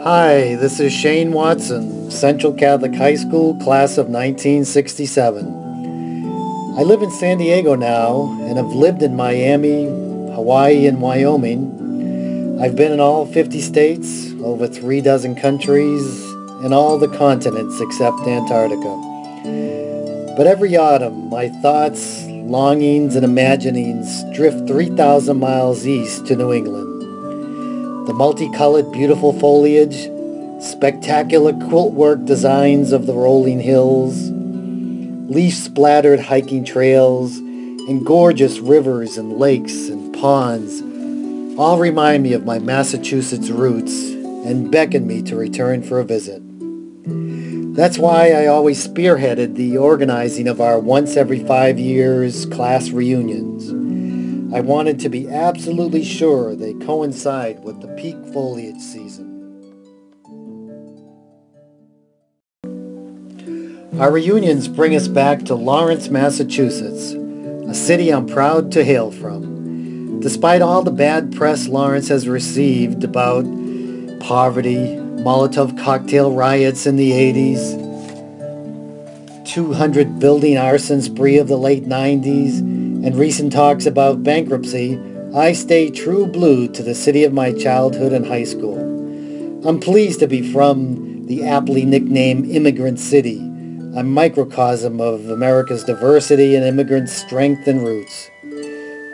Hi, this is Shane Watson, Central Catholic High School, class of 1967. I live in San Diego now and have lived in Miami, Hawaii, and Wyoming. I've been in all 50 states, over 36 countries, and all the continents except Antarctica. But every autumn, my thoughts, longings, and imaginings drift 3,000 miles east to New England. The multicolored, beautiful foliage, spectacular quiltwork designs of the rolling hills, leaf-splattered hiking trails, and gorgeous rivers and lakes and ponds all remind me of my Massachusetts roots and beckon me to return for a visit. That's why I always spearheaded the organizing of our once every 5 years class reunions. I wanted to be absolutely sure they coincide with the peak foliage season. Our reunions bring us back to Lawrence, Massachusetts, a city I'm proud to hail from. Despite all the bad press Lawrence has received about poverty, Molotov cocktail riots in the 80s, 200 building arson spree of the late 90s, and recent talks about bankruptcy, I stay true blue to the city of my childhood and high school. I'm pleased to be from the aptly nicknamed Immigrant City, a microcosm of America's diversity and immigrant strength and roots.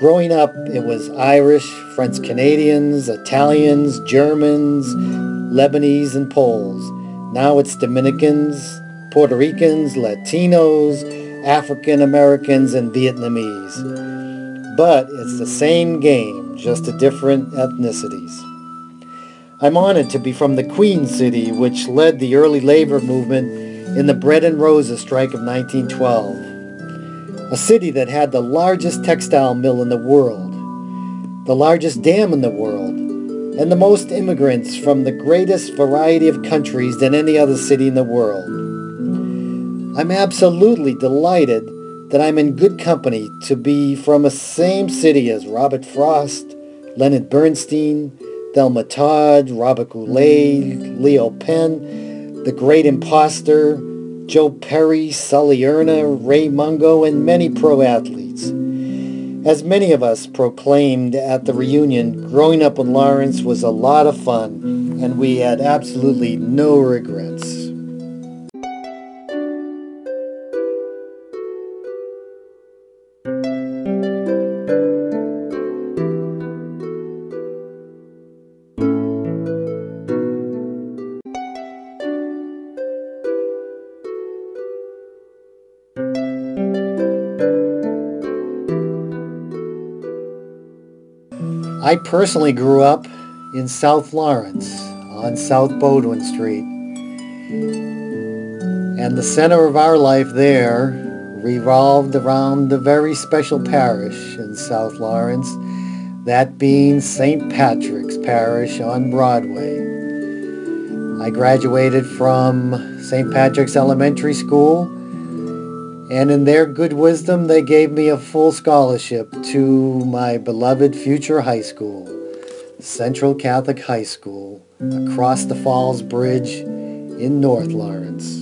Growing up, it was Irish, French-Canadians, Italians, Germans, Lebanese, and Poles. Now it's Dominicans, Puerto Ricans, Latinos, African Americans, and Vietnamese. But it's the same game, just to different ethnicities. I'm honored to be from the Queen City, which led the early labor movement in the Bread and Roses strike of 1912. A city that had the largest textile mill in the world, the largest dam in the world, and the most immigrants from the greatest variety of countries than any other city in the world. I'm absolutely delighted that I'm in good company to be from the same city as Robert Frost, Leonard Bernstein, Thelma Todd, Robert Goulet, Leo Penn, The Great Imposter, Joe Perry, Sully Erna, Ray Mungo, and many pro athletes. As many of us proclaimed at the reunion, growing up in Lawrence was a lot of fun, and we had absolutely no regrets. I personally grew up in South Lawrence on South Bowdoin Street, and the center of our life there revolved around the very special parish in South Lawrence, that being St. Patrick's Parish on Broadway. I graduated from St. Patrick's Elementary School, and in their good wisdom, they gave me a full scholarship to my beloved future high school, Central Catholic High School, across the Falls Bridge in North Lawrence.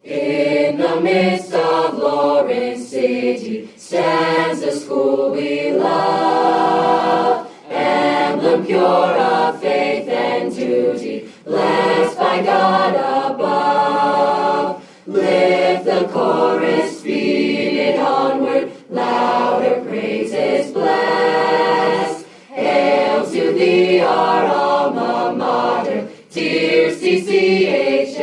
In the midst of Lawrence City stands the school we love, emblem pure of faith and duty, blessed by God above. Lift the chorus, speed it onward, louder praises bless. Hail to thee, our alma mater, dear CCHS.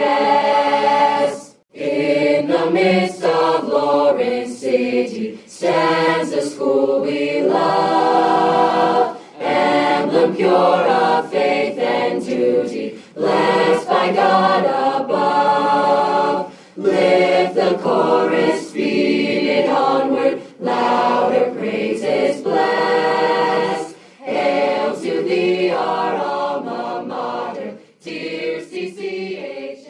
In the midst of Lawrence City stands the school we love, emblem pure of faith and duty, blessed by God above. Lift the chorus, speed it onward, louder praises bless. Hail to thee, our alma mater, dear CCHS.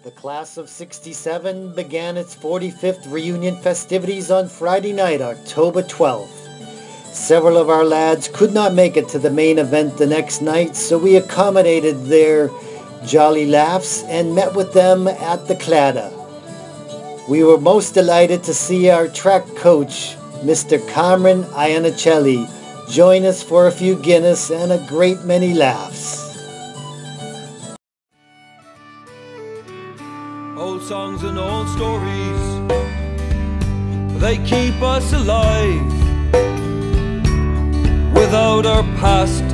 The class of 67 began its 45th reunion festivities on Friday night, October 12th. Several of our lads could not make it to the main event the next night, so we accommodated their jolly laughs and met with them at the Clada. We were most delighted to see our track coach, Mr. Cameron Iannicelli, join us for a few Guinness and a great many laughs. Old songs and old stories, they keep us alive. Without our past,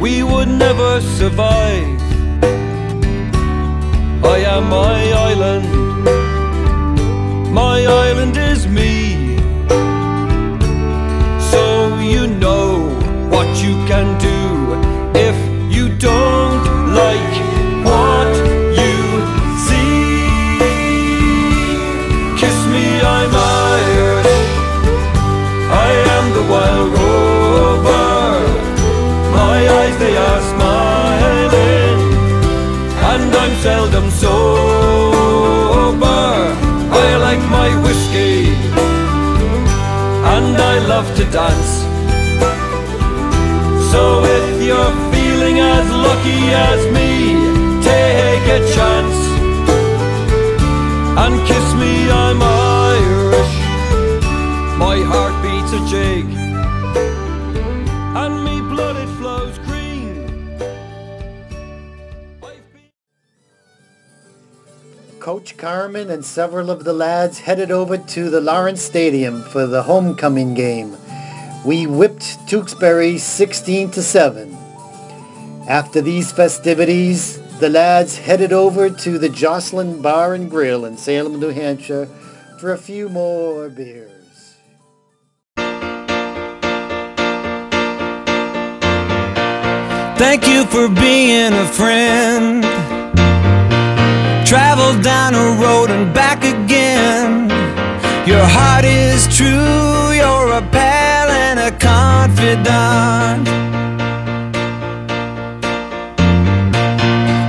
we would never survive. I am my island is me. So you know what you can do if you don't like what you see. Kiss me, I'm Irish, I am the wild rover. My eyes, they are smiling, and I'm seldom sober. I like my whiskey, and I love to dance. So if you're feeling as lucky as me, take a chance and kiss me, I'm Irish. My heart beats a jig, and me blood it flows green. Coach Carmen and several of the lads headed over to the Lawrence Stadium for the homecoming game. We whipped Tewksbury 16-7. After these festivities, the lads headed over to the Jocelyn Bar and Grill in Salem, New Hampshire for a few more beers. Thank you for being a friend. Travel down a road and back again. Your heart is true, you're a pal and a confidant.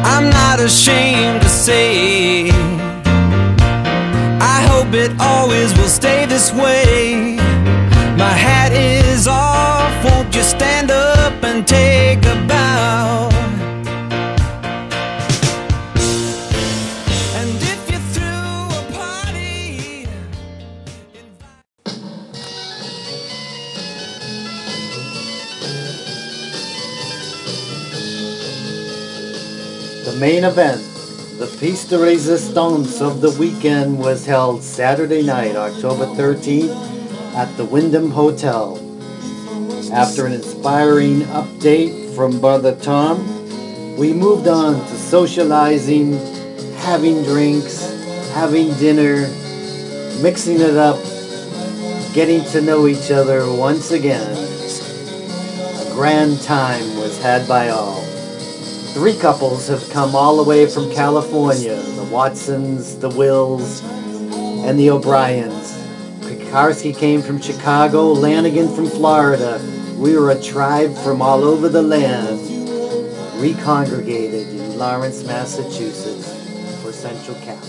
I'm not ashamed to say, I hope it always will stay this way. My hat is off, won't you stand up and take a bow? The main event, the piece de resistance of the weekend, was held Saturday night, October 13th, at the Wyndham Hotel. After an inspiring update from Brother Tom, we moved on to socializing, having drinks, having dinner, mixing it up, getting to know each other once again. A grand time was had by all. 3 couples have come all the way from California, the Watsons, the Wills, and the O'Briens. Pekarski came from Chicago, Lanigan from Florida. We were a tribe from all over the land, recongregated in Lawrence, Massachusetts for Central Cap.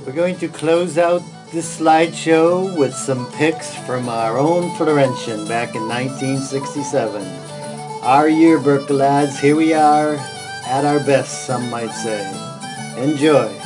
We're going to close out this slideshow with some pics from our own Florentian back in 1967. Our yearbook, lads. Here we are, at our best, some might say. Enjoy.